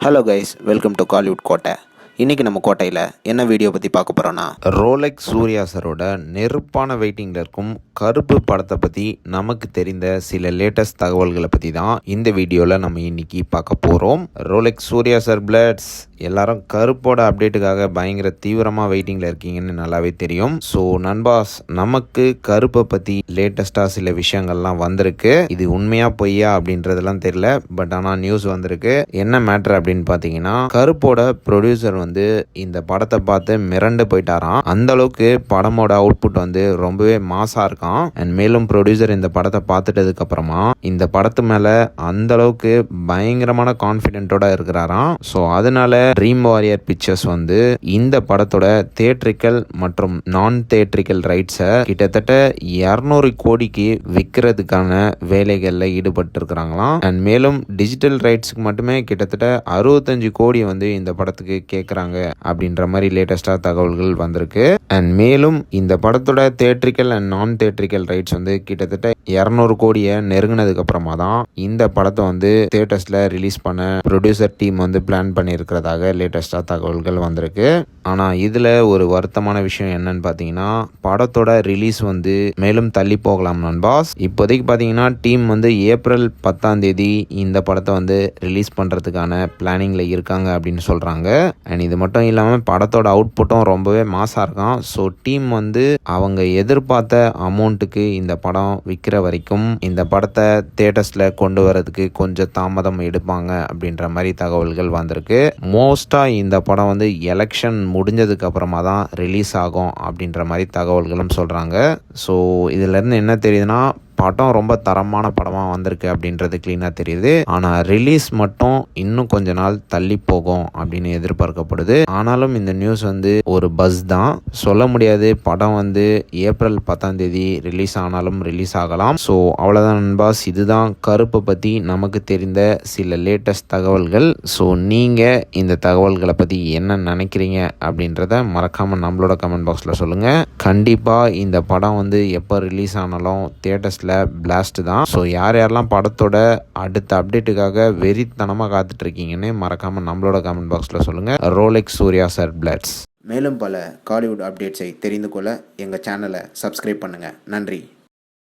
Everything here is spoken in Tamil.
Hello guys, welcome to Kollywood கோட்டை. இன்றைக்கி நம்ம கோட்டையில் என்ன வீடியோ பற்றி பார்க்க போகிறோன்னா, ரோலெக்ஸ் சூர்யா சரோட நெருப்பான வெயிட்டிங்கில் இருக்கும் கருப்பு படத்தை பற்றி நமக்கு தெரிந்த சில லேட்டஸ்ட் தகவல்களை பற்றி தான் இந்த வீடியோவில் நம்ம இன்றைக்கி பார்க்க போகிறோம். ரோலெக்ஸ் சூர்யா சார் பிளட்ஸ் எல்லாரும் கருப்போட அப்டேட்டுக்காக பயங்கர தீவிரமாக வெயிட்டிங்கில் இருக்கீங்கன்னு நல்லாவே தெரியும். ஸோ நண்பாஸ், நமக்கு கருப்பை பற்றி லேட்டஸ்ட்டாக சில விஷயங்கள்லாம் வந்திருக்கு. இது உண்மையாக பொய்யா அப்படின்றதெல்லாம் தெரியல, பட் ஆனால் நியூஸ் வந்திருக்கு. என்ன மேட்ரு அப்படின்னு பார்த்தீங்கன்னா, கருப்போட ப்ரொடியூசர் இந்த படத்தை பார்த்து மிரண்டு போயிட்டாராம். அந்த அளவுக்கு படமோட அவுட்புட் ரொம்பவே மாசா இருக்கான். அண்ட் மேலும் ப்ரொடியூசர் இந்த படத்தை பார்த்துட்டதுக்கு அப்புறமா இந்த படத்து மேல அந்த அளவுக்கு பயங்கரமான கான்ஃபிடென்ட்டோட இருக்கிறாராம். ஸோ அதனால ட்ரீம் வாரியர் பிக்சர்ஸ் இந்த படத்தோட தியேட்ரிக்கல் மற்றும் நான் தியேட்ரிக்கல் ரைட்ஸை கிட்டத்தட்ட 200 கோடிக்கு விற்கிறதுக்கான வேலைகளில் ஈடுபட்டு இருக்கிறாங்களாம். அண்ட் மேலும் டிஜிட்டல் ரைட்ஸுக்கு மட்டுமே கிட்டத்தட்ட 65 கோடி இந்த படத்துக்கு கேட்குறாங்க அப்படின்ற மாதிரி லேட்டஸ்டா தகவல்கள் வந்திருக்கு. அண்ட் மேலும் இந்த படத்தோட தியேட்ரிக்கல் அண்ட் நான் தியேட்ரிக்கல் ரைட்ஸ் கிட்டத்தட்ட 200 கோடியை நெருங்கினதுக்கு அப்புறமா தான் இந்த படத்தை தியேட்டர்ஸ்ல ரிலீஸ் பண்ண ப்ரொடியூசர் டீம் பிளான் பண்ணி இருக்கிறதாக லேட்டஸ்டா தகவல்கள் வந்திருக்கு. ஆனா இதுல ஒரு வருத்தமான விஷயம் என்னன்னு பாத்தீங்கன்னா, படத்தோட ரிலீஸ் மேலும் தள்ளி போகலாம் நண்பாஸ். இப்போதைக்கு பாத்தீங்கன்னா டீம் ஏப்ரல் 10ஆம் தேதி இந்த படத்தை ரிலீஸ் பண்றதுக்கான பிளானிங்ல இருக்காங்க அப்படின்னு சொல்றாங்க. அண்ட் இது மட்டும் இல்லாமல் படத்தோட அவுட்புட்டும் ரொம்பவே மாசாக இருக்கான். ஸோ டீம் அவங்க எதிர்பார்த்த அமௌண்ட்டுக்கு இந்த படம் விற்கிற வரைக்கும் இந்த படத்தை தியேட்டர்ஸில் கொண்டு வரதுக்கு கொஞ்சம் தாமதம் எடுப்பாங்க அப்படின்ற மாதிரி தகவல்கள் வந்திருக்கு. மோஸ்ட்டாக இந்த படம் எலெக்ஷன் முடிஞ்சதுக்கு அப்புறமா தான் ரிலீஸ் ஆகும் அப்படின்ற மாதிரி தகவல்களும் சொல்கிறாங்க. ஸோ இதுலேருந்து என்ன தெரியுதுன்னா, படம் ரொம்ப தரமான படமாக வந்திருக்கு அப்படின்றது கிளீனாக தெரியுது. ஆனால் ரிலீஸ் மட்டும் இன்னும் கொஞ்ச நாள் தள்ளி போகும் அப்படின்னு எதிர்பார்க்கப்படுது. ஆனாலும் இந்த நியூஸ் ஒரு பஸ் தான், சொல்ல முடியாது. படம் ஏப்ரல் 10ஆம் தேதி ரிலீஸ் ஆனாலும் ரிலீஸ் ஆகலாம். ஸோ அவ்வளோதான் நண்பாஸ், இதுதான் கருப்பை பற்றி நமக்கு தெரிந்த சில லேட்டஸ்ட் தகவல்கள். ஸோ நீங்கள் இந்த தகவல்களை பற்றி என்ன நினைக்கிறீங்க அப்படின்றத மறக்காமல் நம்மளோட கமெண்ட் பாக்ஸில் சொல்லுங்கள். கண்டிப்பாக இந்த படம் எப்போ ரிலீஸ் ஆனாலும் தியேட்டர்ஸில் பிளாஸ்ட் தான். ஸோ யாரெல்லாம் படத்தோட அடுத்த அப்டேட்டுக்காக வெறித்தனமாக காத்துட்டு இருக்கீங்கன்னு மறக்காம நம்மளோட கமெண்ட் பாக்ஸில் சொல்லுங்க. Rolex Surya sir பிளட்ஸ். மேலும் பல காலிவுட் அப்டேட்ஸை தெரிந்து கொள்ள எங்கள் சேனலை சப்ஸ்கிரைப் பண்ணுங்கள். நன்றி.